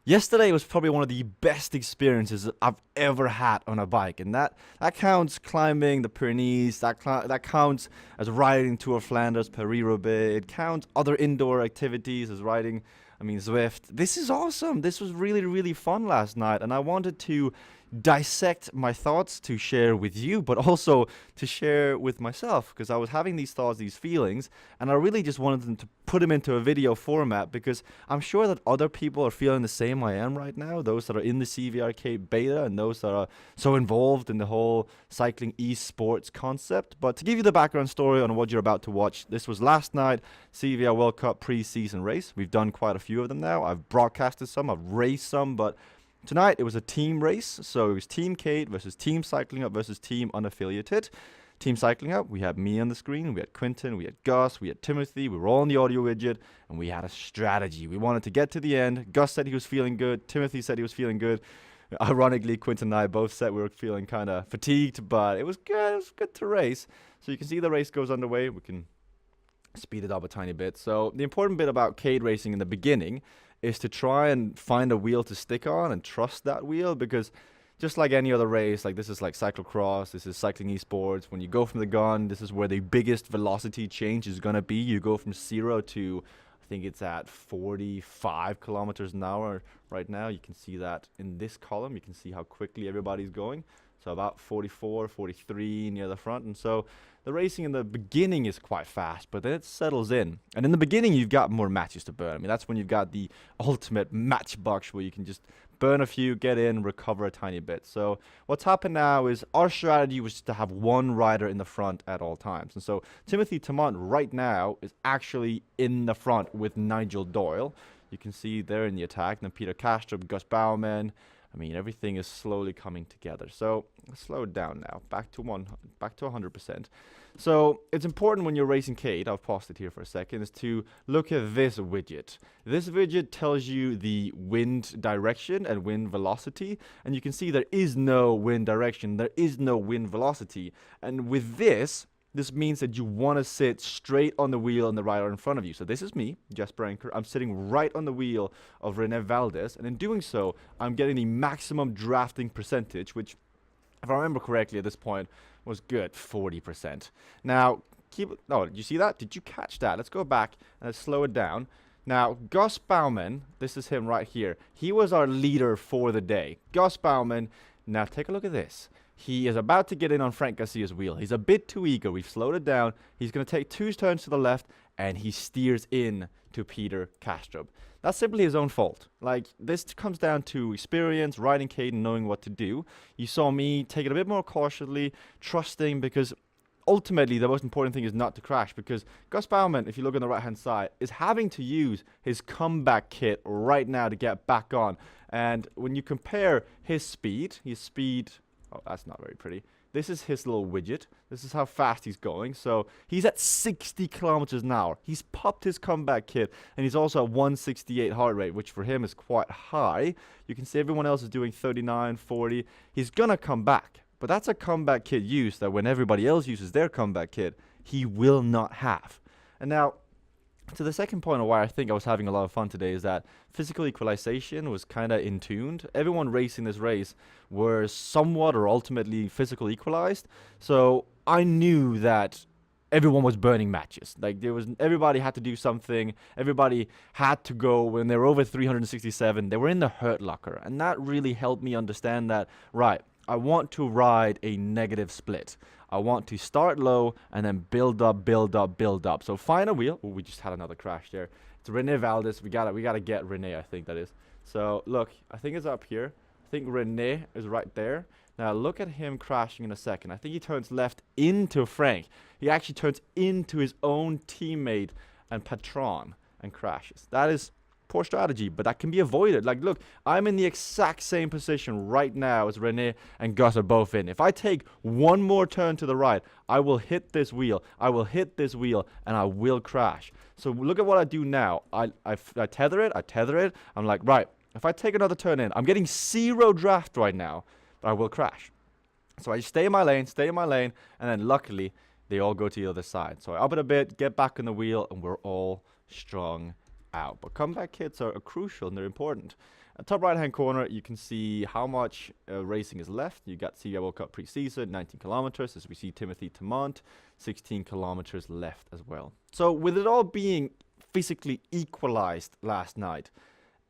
Yesterday was probably one of the best experiences I've ever had on a bike, and that counts climbing the Pyrenees. That counts as riding Tour of Flanders, Paris-Roubaix. It counts other indoor activities as riding. I mean, Zwift. This is awesome. This was really, really fun last night, and I wanted to dissect my thoughts to share with you, but also to share with myself because I was having these thoughts, these feelings, and I really just wanted them to put them into a video format because I'm sure that other people are feeling the same I am right now. Those that are in the CVRcade beta and those that are so involved in the whole cycling esports concept. But to give you the background story on what you're about to watch, this was last night CVR World Cup pre-season race. We've done quite a few of them now. I've broadcasted some, I've raced some, but tonight it was a team race, so it was Team Cade versus Team Cycling Up versus Team Unaffiliated. Team Cycling Up, we had me on the screen, we had Quinton, we had Gus, we had Timothy, we were all on the audio widget, and we had a strategy. We wanted to get to the end. Gus said he was feeling good, Timothy said he was feeling good. Ironically, Quinton and I both said we were feeling kind of fatigued, but it was good. It was good to race. So you can see the race goes underway. We can speed it up a tiny bit. So the important bit about Cade racing in the beginning is to try and find a wheel to stick on and trust that wheel, because just like any other race, like this is like cyclocross, this is cycling esports. When you go from the gun, this is where the biggest velocity change is going to be. You go from 0 to, I think it's at 45 kilometers an hour right now. You can see that in this column. You can see how quickly everybody's going. So about 44, 43 near the front. And so the racing in the beginning is quite fast, but then it settles in. And in the beginning, you've got more matches to burn. I mean, that's when you've got the ultimate matchbox where you can just burn a few, get in, recover a tiny bit. So what's happened now is our strategy was to have one rider in the front at all times. And so Timothy Tamont right now is actually in the front with Nigel Doyle. You can see there in the attack. Then Peter Kastrup, Gus Baumann. I mean, everything is slowly coming together. So let's slow it down now, back to 100%. So it's important when you're racing Cade, I've paused it here for a second, is to look at this widget. This widget tells you the wind direction and wind velocity, and you can see there is no wind direction, there is no wind velocity. And with this means that you want to sit straight on the wheel and the rider in front of you. So this is me, Jesper Anker. I'm sitting right on the wheel of René Valdez, and in doing so, I'm getting the maximum drafting percentage, which, if I remember correctly at this point, was good, 40%. Now, did you see that? Did you catch that? Let's go back and let's slow it down. Now, Gus Baumann, this is him right here. He was our leader for the day. Gus Baumann, now take a look at this. He is about to get in on Frank Garcia's wheel. He's a bit too eager. We've slowed it down. He's going to take 2 turns to the left, and he steers in to Peter Kastrup. That's simply his own fault. Like, this comes down to experience, riding Cade, and knowing what to do. You saw me take it a bit more cautiously, trusting, because ultimately the most important thing is not to crash, because Gus Baumann, if you look on the right-hand side, is having to use his comeback kit right now to get back on. And when you compare his speed, oh, that's not very pretty. This is his little widget. This is how fast he's going. So he's at 60 kilometers an hour. He's popped his comeback kit, and he's also at 168 heart rate, which for him is quite high. You can see everyone else is doing 39, 40. He's going to come back. But that's a comeback kit use that when everybody else uses their comeback kit, he will not have. And now, to the second point of why I think I was having a lot of fun today is that physical equalization was kind of in tuned. Everyone racing this race were somewhat or ultimately physical equalized. So I knew that everyone was burning matches. Like everybody had to do something. Everybody had to go when they were over 367. They were in the hurt locker. And that really helped me understand that, right, I want to ride a negative split. I want to start low and then build up, build up, build up. So find a wheel. Oh, we just had another crash there. It's René Valdez. We gotta get René, I think that is. So look, I think it's up here. I think René is right there. Now look at him crashing in a second. I think he turns left into Frank. He actually turns into his own teammate and patron and crashes. That is poor strategy, but that can be avoided. Like, look, I'm in the exact same position right now as René and Gus are both in. If I take one more turn to the right, I will hit this wheel. I will hit this wheel, and I will crash. So look at what I do now. I tether it. I'm like, right, if I take another turn in, I'm getting 0 draft right now, but I will crash. So I stay in my lane, and then luckily, they all go to the other side. So I up it a bit, get back on the wheel, and we're all strong out. But comeback kits are crucial and they're important. Top right hand corner, you can see how much racing is left. You got CVR World Cup pre-season, 19 kilometers, as we see Timothy Tamont, 16 kilometers left as well. So with it all being physically equalized last night,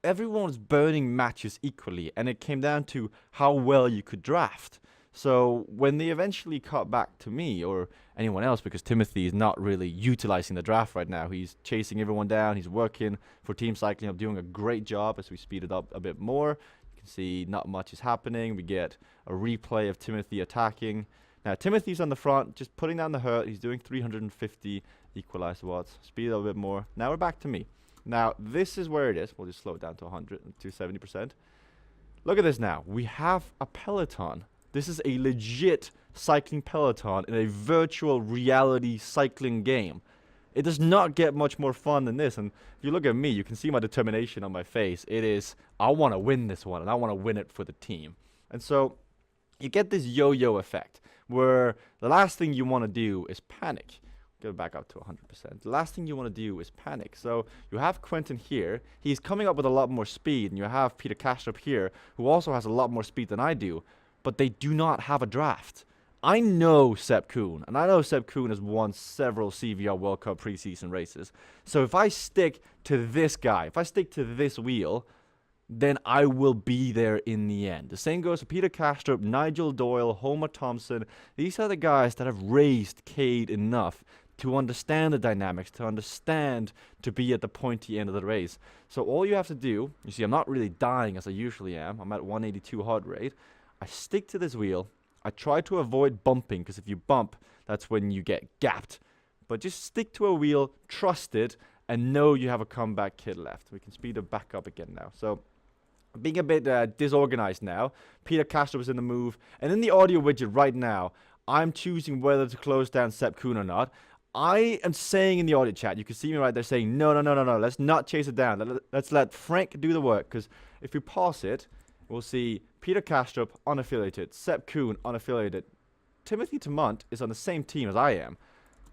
everyone was burning matches equally, and it came down to how well you could draft. So when they eventually cut back to me or anyone else, because Timothy is not really utilizing the draft right now, he's chasing everyone down, he's working for Team Cycling Up, doing a great job as we speed it up a bit more. You can see not much is happening. We get a replay of Timothy attacking. Now Timothy's on the front, just putting down the hurt. He's doing 350 equalized watts. Speed it up a bit more. Now we're back to me. Now this is where it is. We'll just slow it down to 100 to 70%. Look at this now. We have a peloton. This is a legit cycling peloton in a virtual reality cycling game. It does not get much more fun than this. And if you look at me, you can see my determination on my face. It is, I want to win this one, and I want to win it for the team. And so you get this yo-yo effect where the last thing you want to do is panic. Go back up to 100%. The last thing you want to do is panic. So you have Quentin here. He's coming up with a lot more speed. And you have Peter Kastrup here, who also has a lot more speed than I do. But they do not have a draft. I know Sepp Kuhn, and I know Sepp Kuhn has won several CVR World Cup preseason races. So if I stick to this guy, if I stick to this wheel, then I will be there in the end. The same goes for Peter Kastrup, Nigel Doyle, Homer Thompson. These are the guys that have raised Cade enough to understand the dynamics, to understand to be at the pointy end of the race. So all you have to do, you see I'm not really dying as I usually am. I'm at 182 heart rate. I stick to this wheel. I try to avoid bumping, because if you bump, that's when you get gapped. But just stick to a wheel, trust it, and know you have a comeback kit left. We can speed it back up again now. So being a bit disorganized now. Peter Castro was in the move. And in the audio widget right now, I'm choosing whether to close down Sepp Kuhn or not. I am saying in the audio chat, you can see me right there saying, no, let's not chase it down. Let's let Frank do the work, because if we pause it, we'll see Peter Kastrup, unaffiliated. Sepp Kuhn, unaffiliated. Timothy Tamont is on the same team as I am.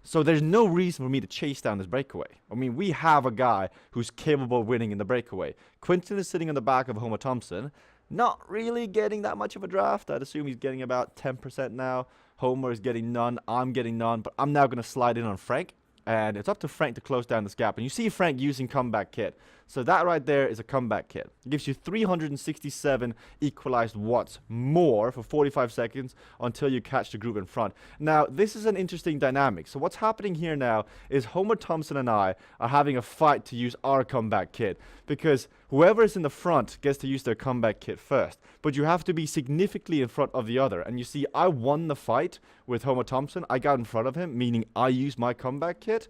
So there's no reason for me to chase down this breakaway. I mean, we have a guy who's capable of winning in the breakaway. Quinton is sitting on the back of Homer Thompson. Not really getting that much of a draft. I'd assume he's getting about 10% now. Homer is getting none. I'm getting none. But I'm now going to slide in on Frank. And it's up to Frank to close down this gap. And you see Frank using comeback kit. So that right there is a comeback kit. It gives you 367 equalized watts more for 45 seconds until you catch the group in front. Now, this is an interesting dynamic. So what's happening here now is Homer Thompson and I are having a fight to use our comeback kit, because whoever is in the front gets to use their comeback kit first. But you have to be significantly in front of the other. And you see, I won the fight with Homer Thompson. I got in front of him, meaning I used my comeback kit.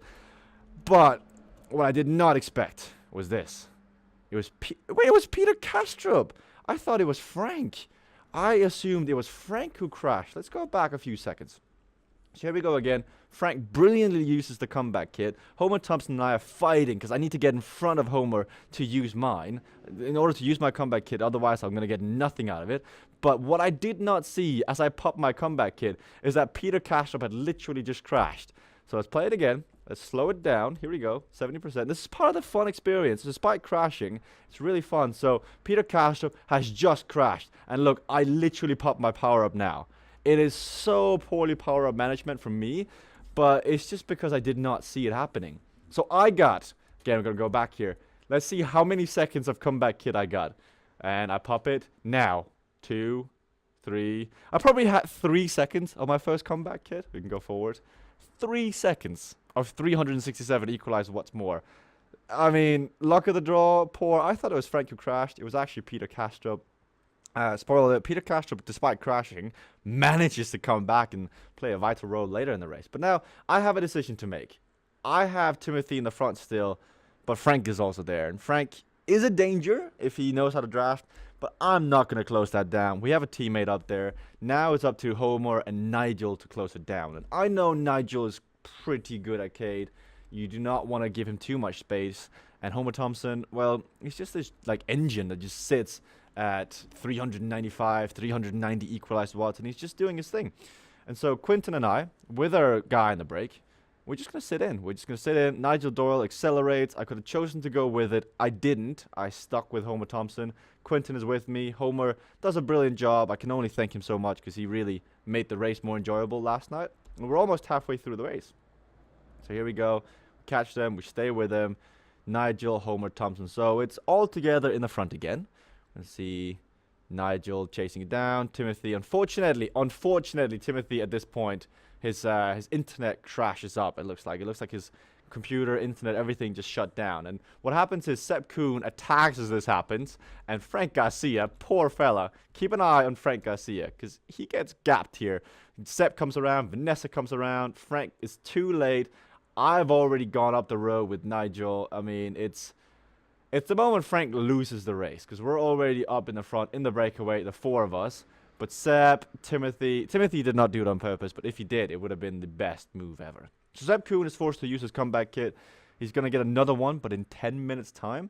But what I did not expect was this. It was Peter Kastrup. I thought it was Frank. I assumed it was Frank who crashed. Let's go back a few seconds. So here we go again. Frank brilliantly uses the comeback kit. Homer Thompson and I are fighting because I need to get in front of Homer to use mine in order to use my comeback kit. Otherwise, I'm going to get nothing out of it. But what I did not see as I popped my comeback kit is that Peter Kastrup had literally just crashed. So let's play it again. Let's slow it down. Here we go, 70%. This is part of the fun experience. Despite crashing, it's really fun. So Peter Kastrup has just crashed. And look, I literally popped my power up now. It is so poorly power up management from me, but it's just because I did not see it happening. So I got, again, we're going to go back here. Let's see how many seconds of comeback kit I got. And I pop it now. 2, 3. I probably had 3 seconds of my first comeback kit. We can go forward. 3 seconds of 367 equalized watts more. I mean, luck of the draw, poor. I thought it was Frank who crashed. It was actually Peter Kastrup. Spoiler alert, Peter Kastrup, despite crashing, manages to come back and play a vital role later in the race. But now, I have a decision to make. I have Timothy in the front still, but Frank is also there. And Frank is a danger if he knows how to draft, but I'm not going to close that down. We have a teammate up there. Now it's up to Homer and Nigel to close it down. And I know Nigel is pretty good at Cade. You do not want to give him too much space. And Homer Thompson, well, he's just this like engine that just sits at 395, 390 equalized watts, and he's just doing his thing. And so Quinton and I, with our guy in the break, we're just going to sit in. We're just going to sit in. Nigel Doyle accelerates. I could have chosen to go with it. I didn't. I stuck with Homer Thompson. Quinton is with me. Homer does a brilliant job. I can only thank him so much because he really made the race more enjoyable last night. And we're almost halfway through the race. So here we go. Catch them. We stay with them. Nigel, Homer, Thompson. So it's all together in the front again. Let's see. Nigel chasing it down. Timothy, unfortunately, Timothy at this point, his internet crashes up. It looks like his computer, internet, everything just shut down. And what happens is Sepp Kuhn attacks as this happens, and Frank Garcia, poor fella, keep an eye on Frank Garcia because he gets gapped here. Sepp comes around, Vanessa comes around. Frank is too late. I've already gone up the road with Nigel. I mean, it's the moment Frank loses the race because we're already up in the front in the breakaway, the four of us. But Sepp, Timothy did not do it on purpose, but if he did, it would have been the best move ever. So Sepp Kuhn is forced to use his comeback kit. He's going to get another one, but in 10 minutes' time.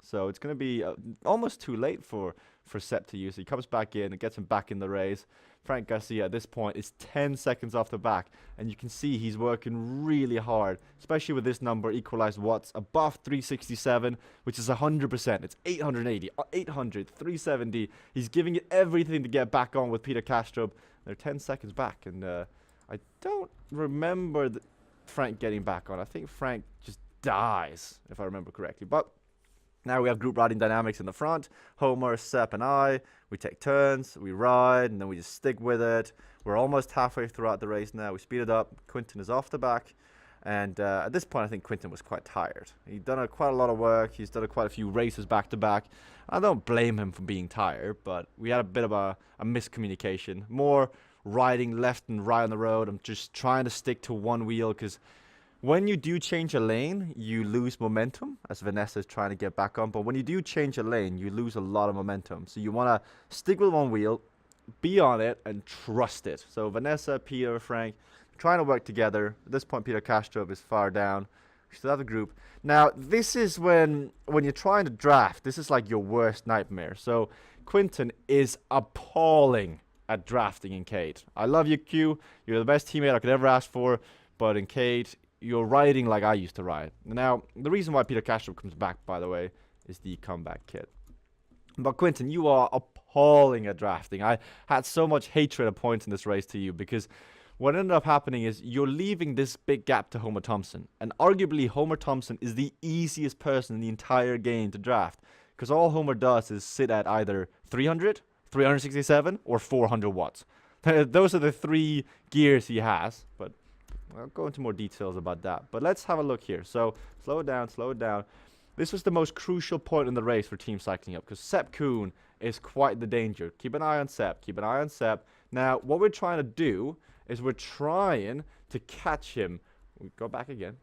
So it's going to be almost too late for Sepp to use. He comes back in and gets him back in the race. Frank Garcia at this point is 10 seconds off the back, and you can see he's working really hard, especially with this number, equalized watts, above 367, which is 100%. It's 880, 800, 370. He's giving it everything to get back on with Peter Kastrup. They're 10 seconds back, and I don't remember Frank getting back on. I think Frank just dies, if I remember correctly. But now we have group riding dynamics in the front. Homer, Sepp, and I. We take turns, we ride, and then we just stick with it. We're almost halfway throughout the race now. We speed it up. Quinton is off the back. And at this point, I think Quinton was quite tired. He'd done quite a lot of work. He's done quite a few races back-to-back. I don't blame him for being tired, but we had a bit of a miscommunication. More riding left and right on the road. I'm just trying to stick to one wheel because when you do change a lane, you lose momentum, as Vanessa is trying to get back on. But when you do change a lane, you lose a lot of momentum. So you want to stick with one wheel, be on it, and trust it. So Vanessa, Peter, Frank, trying to work together. At this point, Peter Kastrup is far down. We still have the group. Now, this is when you're trying to draft, this is like your worst nightmare. So Quinton is appalling at drafting in Cade. I love you, Q. You're the best teammate I could ever ask for. But in Cade, you're riding like I used to ride. Now, the reason why Peter Kastrup comes back, by the way, is the comeback kit. But Quinton, you are appalling at drafting. I had so much hatred at points in this race to you because what ended up happening is you're leaving this big gap to Homer Thompson. And arguably, Homer Thompson is the easiest person in the entire game to draft because all Homer does is sit at either 300, 367, or 400 watts. Those are the three gears he has, but I'll go into more details about that. But let's have a look here. So, slow it down, slow it down. This was the most crucial point in the race for Team Cycling Up because Sepp Kuhn is quite the danger. Keep an eye on Sepp. Keep an eye on Sepp. Now, what we're trying to do is we're trying to catch him. We go back again.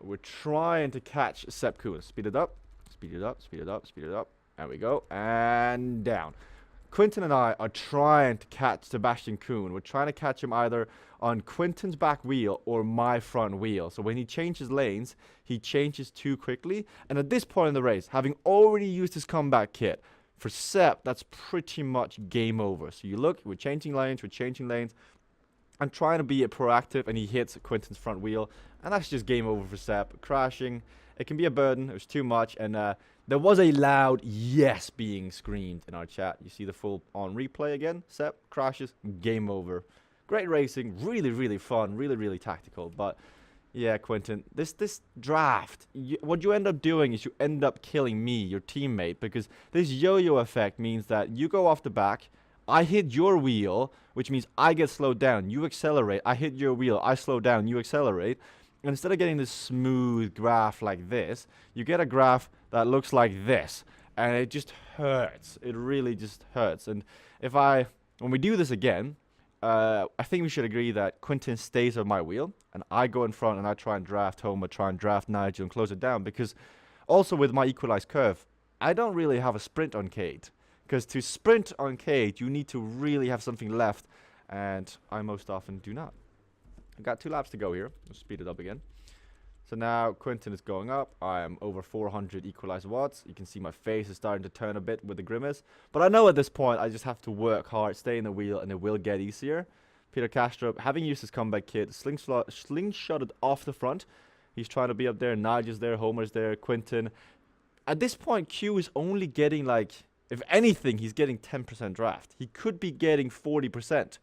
We're trying to catch Sepp Kuhn. Speed it up. Speed it up. Speed it up. Speed it up. There we go. And down. Quinton and I are trying to catch Sebastian Kuhn. We're trying to catch him either on Quinton's back wheel or my front wheel. So when he changes lanes, he changes too quickly. And at this point in the race, having already used his comeback kit, for Sepp, that's pretty much game over. So you look, we're changing lanes. I'm trying to be proactive, and he hits Quinton's front wheel. And that's just game over for Sepp. Crashing. It can be a burden. It was too much. And there was a loud yes being screamed in our chat. You see the full on replay again. Sepp crashes. Game over. Great racing. Really, really fun. Really, really tactical. But yeah, Quinton, this draft, what you end up doing is you end up killing me, your teammate, because this yo-yo effect means that you go off the back. I hit your wheel, which means I get slowed down. You accelerate. I hit your wheel. I slow down. You accelerate. And instead of getting this smooth graph like this, you get a graph that looks like this. And it just hurts. It really just hurts. And when we do this again, I think we should agree that Quinton stays on my wheel. And I go in front and I try and draft Homer, try and draft Nigel and close it down. Because also with my equalized curve, I don't really have a sprint on Cade. Because to sprint on Cade, you need to really have something left. And I most often do not. I've got 2 laps to go here. Let's speed it up again. So now Quinton is going up. I am over 400 equalized watts. You can see my face is starting to turn a bit with the grimace. But I know at this point I just have to work hard, stay in the wheel, and it will get easier. Peter Castrop, having used his comeback kit, slingshotted off the front. He's trying to be up there. Nigel's there. Homer's there. Quinton. At this point, Q is only getting like, if anything, he's getting 10% draft. He could be getting 40%.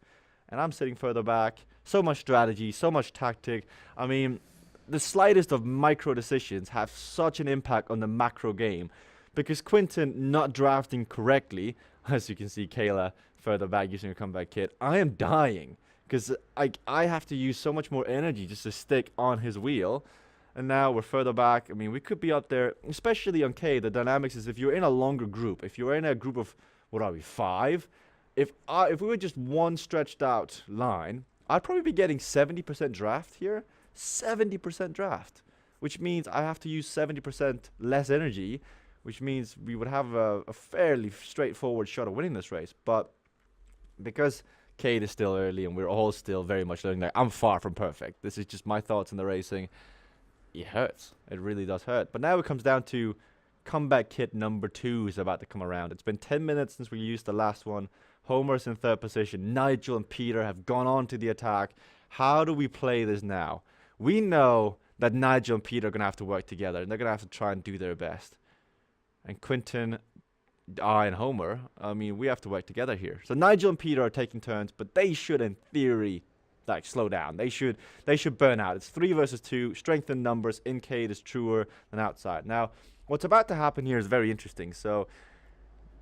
And I'm sitting further back. So much strategy, so much tactic. I mean, the slightest of micro decisions have such an impact on the macro game. Because Quinton not drafting correctly, as you can see Kayla further back using a comeback kit, I am dying. Because I have to use so much more energy just to stick on his wheel. And now we're further back. I mean, we could be up there, especially on K. The dynamics is if you're in a longer group, if you're in a group of, what are we, 5? If we were just one stretched out line, I'd probably be getting 70% draft here. 70% draft. Which means I have to use 70% less energy, which means we would have a fairly straightforward shot of winning this race. But because Cade is still early and we're all still very much learning, like, I'm far from perfect. This is just my thoughts on the racing. It hurts. It really does hurt. But now it comes down to comeback kit number 2 is about to come around. It's been 10 minutes since we used the last one. Homer's in 3rd position. Nigel and Peter have gone on to the attack. How do we play this now? We know that Nigel and Peter are going to have to work together, and they're going to have to try and do their best. And Quinton, I, and Homer, I mean, we have to work together here. So Nigel and Peter are taking turns, but they should, in theory, like, slow down. They should burn out. It's 3 versus 2. Strength in numbers. In-cade is truer than outside. Now, what's about to happen here is very interesting. So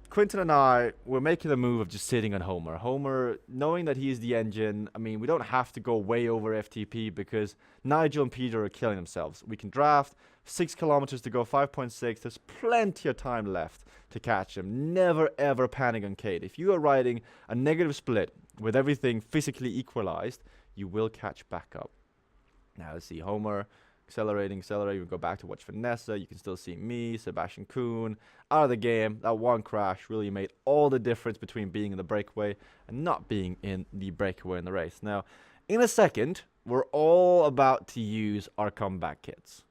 Quinton and I, we're making the move of just sitting on Homer. Homer, knowing that he's the engine, I mean, we don't have to go way over FTP because Nigel and Peter are killing themselves. We can draft 6 kilometers to go, 5.6. There's plenty of time left to catch him. Never, ever panic on Cade. If you are riding a negative split with everything physically equalized, you will catch back up. Now, let's see. Homer accelerating. We go back to watch Vanessa. You can still see me, Sebastian Kuhn, out of the game. That one crash really made all the difference between being in the breakaway and not being in the breakaway in the race. Now, in a second, we're all about to use our comeback kits.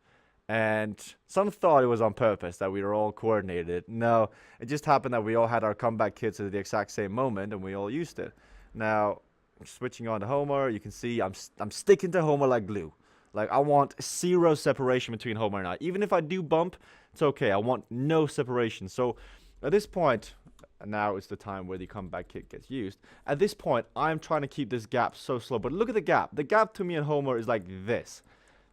And some thought it was on purpose that we were all coordinated. No, it just happened that we all had our comeback kits at the exact same moment and we all used it. Now, switching on to Homer, you can see I'm sticking to Homer like glue. Like, I want 0 separation between Homer and I. Even if I do bump, it's okay. I want no separation. So at this point, now is the time where the comeback kit gets used. At this point, I'm trying to keep this gap so slow. But look at the gap. The gap to me and Homer is like this.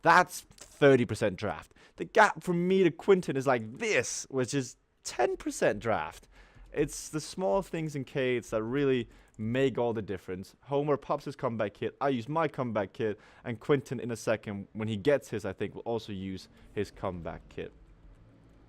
That's 30% draft. The gap from me to Quinton is like this, which is 10% draft. It's the small things in Cades that really make all the difference. Homer pops his comeback kit. I use my comeback kit. And Quinton, in a second, when he gets his, I think, will also use his comeback kit.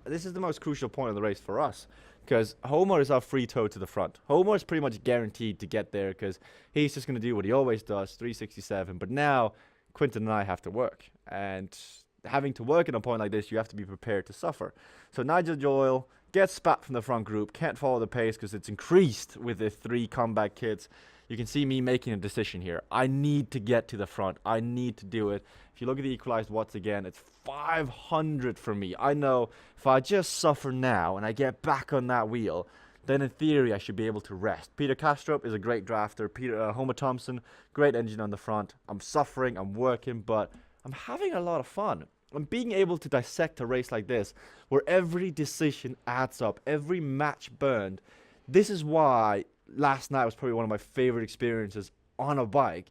This is the most crucial point of the race for us, because Homer is our free toe to the front. Homer is pretty much guaranteed to get there because he's just going to do what he always does, 367. But now, Quinton and I have to work. And having to work at a point like this, you have to be prepared to suffer. So Nigel Doyle gets spat from the front group, can't follow the pace because it's increased with the 3 comeback kits. You can see me making a decision here. I need to get to the front. I need to do it. If you look at the equalized watts again, it's 500 for me. I know if I just suffer now and I get back on that wheel, then in theory I should be able to rest. Peter Castrop is a great drafter. Homer Thompson, great engine on the front. I'm suffering, I'm working, but I'm having a lot of fun. And being able to dissect a race like this, where every decision adds up, every match burned, this is why last night was probably one of my favorite experiences on a bike,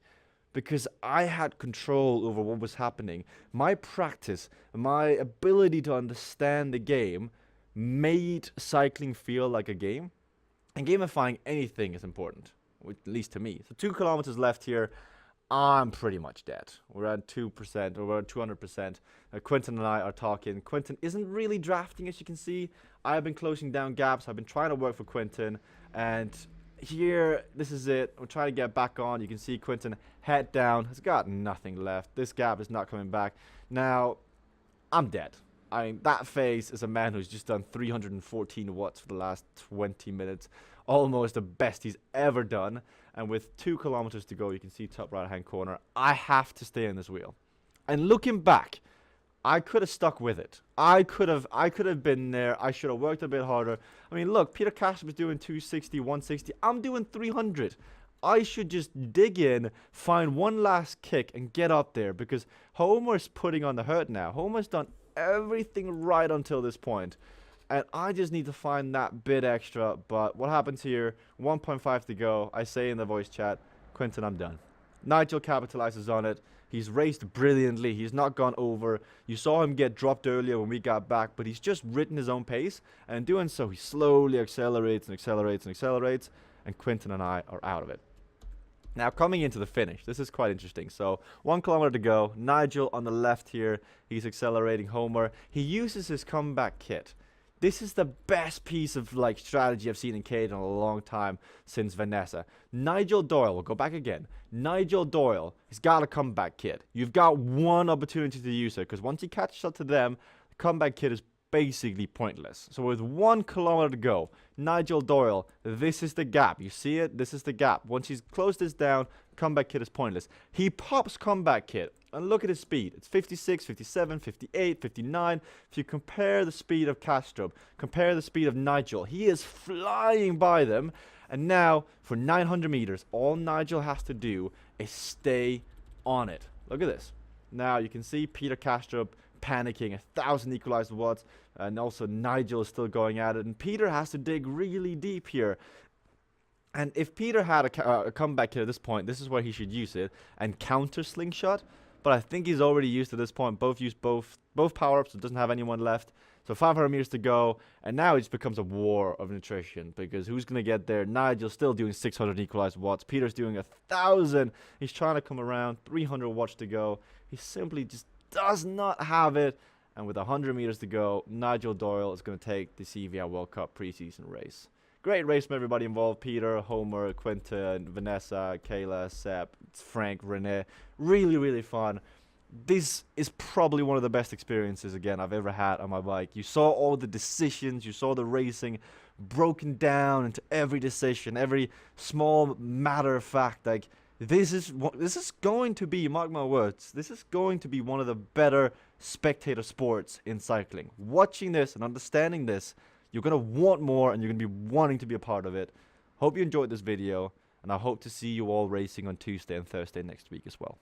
because I had control over what was happening. My practice, my ability to understand the game made cycling feel like a game. And gamifying anything is important, at least to me. So 2 kilometers left here. I'm pretty much dead. We're at 2%, or we're at 200%. Quinton and I are talking. Quinton isn't really drafting, as you can see. I've been closing down gaps. I've been trying to work for Quinton. And here, this is it. We're trying to get back on. You can see Quinton head down. Has got nothing left. This gap is not coming back. Now, I'm dead. I mean, that phase is a man who's just done 314 watts for the last 20 minutes. Almost the best he's ever done. And with 2 kilometers to go, you can see top right-hand corner. I have to stay on this wheel. And looking back, I could have stuck with it. I could have been there. I should have worked a bit harder. I mean, look, Peter Cash was doing 260, 160. I'm doing 300. I should just dig in, find one last kick, and get up there, because Homer's putting on the hurt now. Homer's done everything right until this point, and I just need to find that bit extra. But what happens here? 1.5 to go. I say in the voice chat, Quinton, I'm done. Nigel capitalizes on it. He's raced brilliantly. He's not gone over. You saw him get dropped earlier when we got back, but he's just ridden his own pace. And in doing so, he slowly accelerates and accelerates and accelerates. And Quinton and I are out of it. Now, coming into the finish, this is quite interesting. So, 1 kilometer to go. Nigel on the left here. He's accelerating Homer. He uses his comeback kit. This is the best piece of strategy I've seen in Cade in a long time since Vanessa. Nigel Doyle, we'll go back again. Nigel Doyle, he's got a comeback kit. You've got one opportunity to use it, because once he catches up to them, the comeback kit is basically pointless. So with 1 kilometer to go, Nigel Doyle, this is the gap. You see it? This is the gap. Once he's closed this down, comeback kit is pointless. He pops comeback kit. And look at his speed. It's 56, 57, 58, 59. If you compare the speed of Kastrup, compare the speed of Nigel, he is flying by them. And now, for 900 meters, all Nigel has to do is stay on it. Look at this. Now, you can see Peter Kastrup panicking, 1,000 equalized watts. And also, Nigel is still going at it. And Peter has to dig really deep here. And if Peter had a comeback kit at this point, this is where he should use it. And counter slingshot. But I think he's already used to this point. Both power-ups, so doesn't have anyone left. So 500 meters to go. And now it just becomes a war of nutrition, because who's going to get there? Nigel's still doing 600 equalized watts. Peter's doing 1,000. He's trying to come around. 300 watts to go. He simply just does not have it. And with 100 meters to go, Nigel Doyle is going to take the CVR World Cup preseason race. Great race from everybody involved. Peter, Homer, Quinton, Vanessa, Kayla, Sepp, Frank, Renee. Really, really fun. This is probably one of the best experiences, again, I've ever had on my bike. You saw all the decisions. You saw the racing broken down into every decision, every small matter of fact. This is going to be, mark my words, this is going to be one of the better spectator sports in cycling. Watching this and understanding this, you're going to want more, and you're going to be wanting to be a part of it. Hope you enjoyed this video, and I hope to see you all racing on Tuesday and Thursday next week as well.